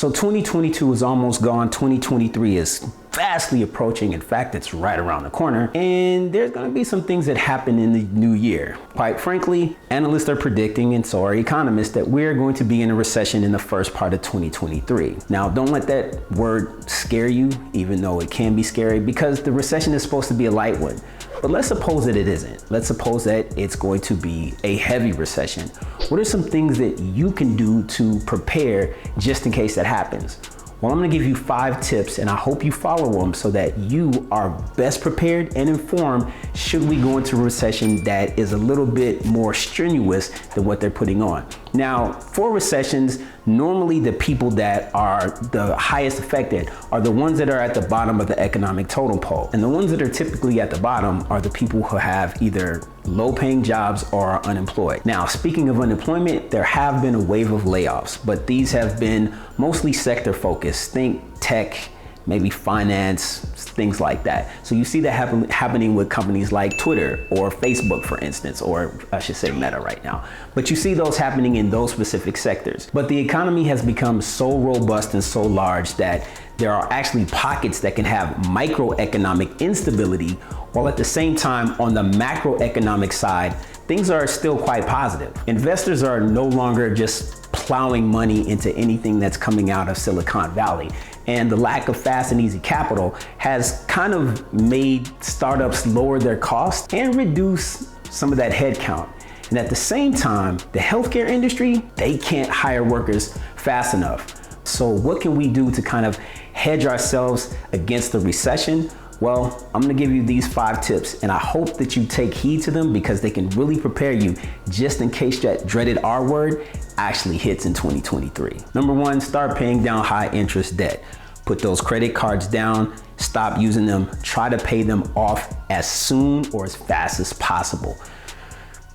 So 2022 is almost gone. 2023 is fastly approaching. In fact, it's right around the corner. And there's going to be some things that happen in the new year. Quite frankly, analysts are predicting, and so are economists, that we're going to be in a recession in the first part of 2023. Now, don't let that word scare you, even though it can be scary, because the recession is supposed to be a light one. But let's suppose that it isn't. Let's suppose that it's going to be a heavy recession. What are some things that you can do to prepare just in case that happens? Well, I'm gonna give you 5 tips, and I hope you follow them so that you are best prepared and informed should we go into a recession that is a little bit more strenuous than what they're putting on. Now, for recessions, normally the people that are the highest affected are the ones that are at the bottom of the economic totem pole. And the ones that are typically at the bottom are the people who have either low-paying jobs or are unemployed. Now, speaking of unemployment, there have been a wave of layoffs, but these have been mostly sector focused. Think tech, maybe finance, things like that. So you see that happening with companies like Twitter or Facebook, for instance, or I should say Meta right now. But you see those happening in those specific sectors. But the economy has become so robust and so large that there are actually pockets that can have microeconomic instability, while at the same time on the macroeconomic side, things are still quite positive. Investors are no longer just plowing money into anything that's coming out of Silicon Valley. And the lack of fast and easy capital has kind of made startups lower their costs and reduce some of that headcount. And at the same time, the healthcare industry, they can't hire workers fast enough. So what can we do to kind of hedge ourselves against the recession? Well, I'm gonna give you these 5 tips, and I hope that you take heed to them because they can really prepare you just in case that dreaded R word actually hits in 2023. Number 1, start paying down high interest debt. Put those credit cards down, stop using them, try to pay them off as soon or as fast as possible.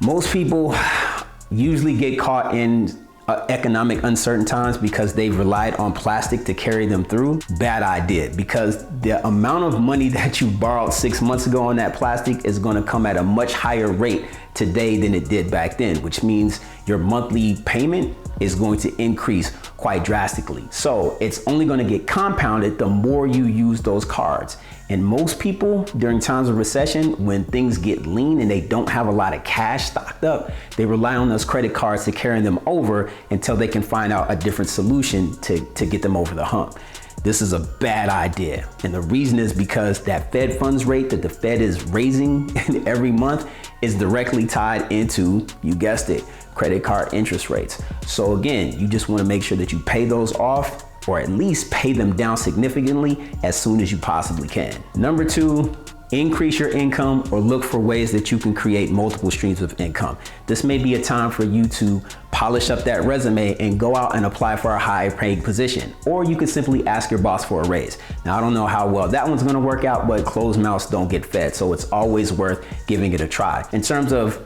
Most people usually get caught in economic uncertain times because they've relied on plastic to carry them through. Bad idea, because the amount of money that you borrowed 6 months ago on that plastic is going to come at a much higher rate today than it did back then, which means your monthly payment is going to increase quite drastically. So it's only going to get compounded the more you use those cards. And most people during times of recession, when things get lean and they don't have a lot of cash stocked up, they rely on those credit cards to carry them over until they can find out a different solution to get them over the hump. This is a bad idea. And the reason is because that Fed funds rate that the Fed is raising every month is directly tied into, you guessed it, credit card interest rates. So again, you just want to make sure that you pay those off, or at least pay them down significantly as soon as you possibly can. Number 2, increase your income or look for ways that you can create multiple streams of income. This may be a time for you to polish up that resume and go out and apply for a high paying position. Or you could simply ask your boss for a raise. Now, I don't know how well that one's gonna work out, but closed mouths don't get fed. So it's always worth giving it a try. In terms of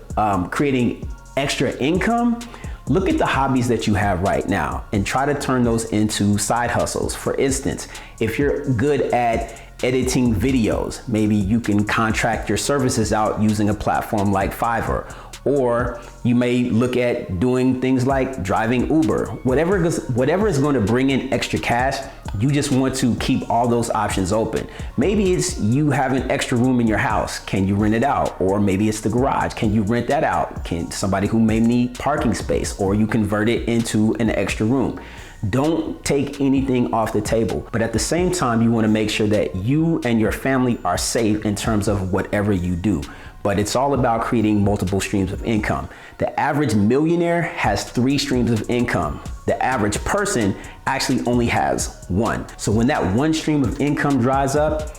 creating extra income, look at the hobbies that you have right now and try to turn those into side hustles. For instance, if you're good at editing videos, maybe you can contract your services out using a platform like Fiverr. Or you may look at doing things like driving Uber. Whatever is going to bring in extra cash, you just want to keep all those options open. Maybe it's you have an extra room in your house. Can you rent it out? Or maybe it's the garage. Can you rent that out? Can somebody who may need parking space, or you convert it into an extra room? Don't take anything off the table, but at the same time, you want to make sure that you and your family are safe in terms of whatever you do. But it's all about creating multiple streams of income. The average millionaire has 3 streams of income. The average person actually only has 1. So when that 1 stream of income dries up,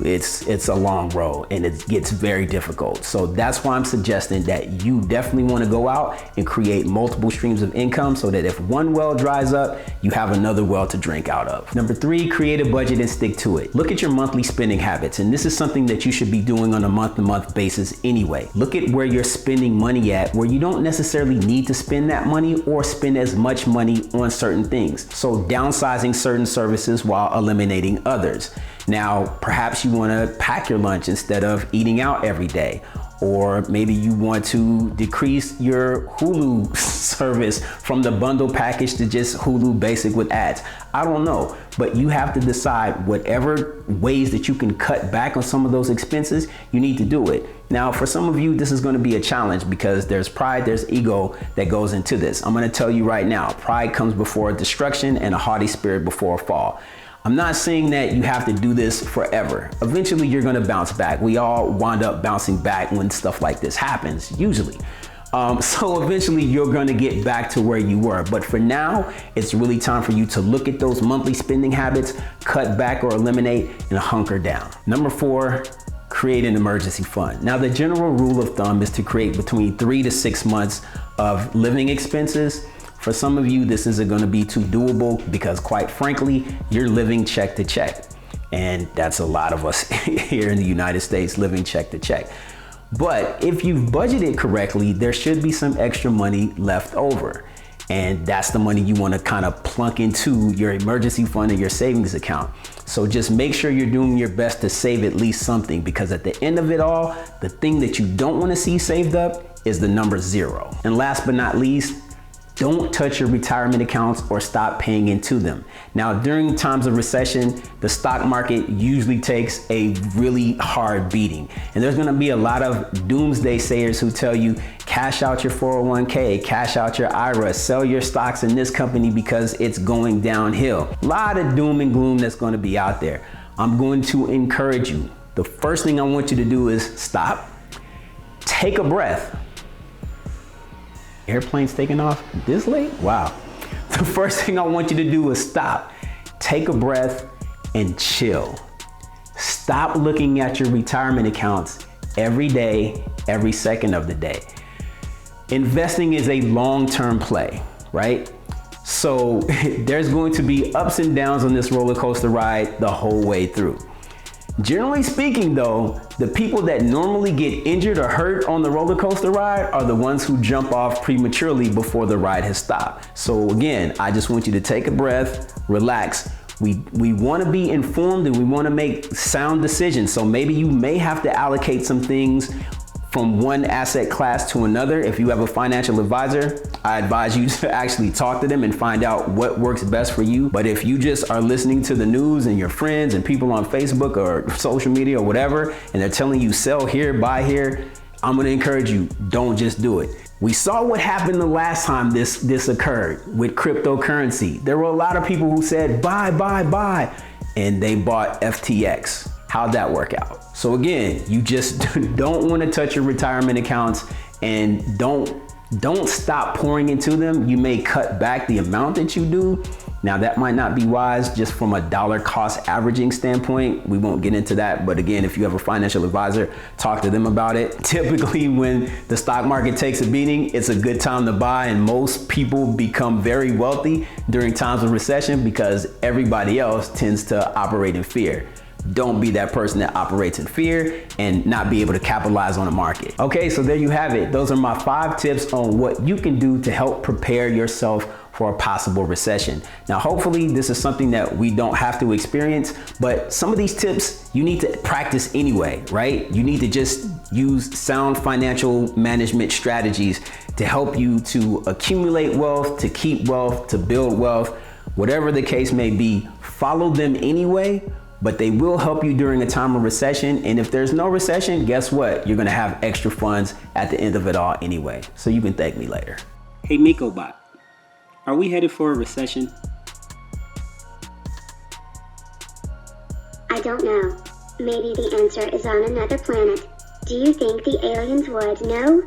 it's a long road and it gets very difficult. So that's why I'm suggesting that you definitely want to go out and create multiple streams of income so that if one well dries up, you have another well to drink out of. Number 3, create a budget and stick to it. Look at your monthly spending habits, and this is something that you should be doing on a month-to-month basis anyway. Look at where you're spending money at, where you don't necessarily need to spend that money or spend as much money on certain things. So downsizing certain services while eliminating others. Now, perhaps you want to pack your lunch instead of eating out every day. or maybe you want to decrease your Hulu service from the bundle package to just Hulu basic with ads. I don't know, but you have to decide whatever ways that you can cut back on some of those expenses, you need to do it. Now, for some of you, this is going to be a challenge because there's pride, there's ego that goes into this. I'm going to tell you right now, pride comes before destruction and a haughty spirit before a fall. I'm not saying that you have to do this forever. Eventually, you're going to bounce back. We all wind up bouncing back when stuff like this happens, usually. So eventually you're going to get back to where you were. But for now, it's really time for you to look at those monthly spending habits, cut back or eliminate, and hunker down. Number 4, create an emergency fund. Now, the general rule of thumb is to create between 3 to 6 months of living expenses. For some of you, this isn't going to be too doable because, quite frankly, you're living check to check. And that's a lot of us here in the United States living check to check. But if you've budgeted correctly, there should be some extra money left over. And that's the money you want to kind of plunk into your emergency fund or your savings account. So just make sure you're doing your best to save at least something, because at the end of it all, the thing that you don't want to see saved up is the number 0. And last but not least, don't touch your retirement accounts or stop paying into them. Now, during times of recession, the stock market usually takes a really hard beating. And there's gonna be a lot of doomsday sayers who tell you, cash out your 401k, cash out your IRA, sell your stocks in this company because it's going downhill. A lot of doom and gloom that's gonna be out there. I'm going to encourage you. The first thing I want you to do is stop, take a breath. Airplanes taking off this late? Wow. The first thing I want you to do is stop, take a breath, and chill. Stop looking at your retirement accounts every day, every second of the day. Investing is a long-term play, right? So there's going to be ups and downs on this roller coaster ride the whole way through. Generally speaking though, the people that normally get injured or hurt on the roller coaster ride are the ones who jump off prematurely before the ride has stopped. So again, I just want you to take a breath, relax. We want to be informed and we want to make sound decisions. So maybe you may have to allocate some things from one asset class to another. If you have a financial advisor, I advise you to actually talk to them and find out what works best for you. But if you just are listening to the news and your friends and people on Facebook or social media or whatever, and they're telling you sell here, buy here, I'm gonna encourage you, don't just do it. We saw what happened the last time this occurred with cryptocurrency. There were a lot of people who said, buy, and they bought FTX. How'd that work out? So again, you just don't want to touch your retirement accounts, and don't stop pouring into them. You may cut back the amount that you do. Now that might not be wise just from a dollar cost averaging standpoint. We won't get into that. But again, if you have a financial advisor, talk to them about it. Typically when the stock market takes a beating, it's a good time to buy. And most people become very wealthy during times of recession because everybody else tends to operate in fear. Don't be that person that operates in fear and not be able to capitalize on the market. Okay, so there you have it. Those are my 5 tips on what you can do to help prepare yourself for a possible recession. Now, hopefully this is something that we don't have to experience, but some of these tips you need to practice anyway, right? You need to just use sound financial management strategies to help you to accumulate wealth, to keep wealth, to build wealth, whatever the case may be. Follow them anyway, but they will help you during a time of recession. And if there's no recession, guess what? You're gonna have extra funds at the end of it all anyway. So you can thank me later. Hey MikoBot, are we headed for a recession? I don't know. Maybe the answer is on another planet. Do you think the aliens would know?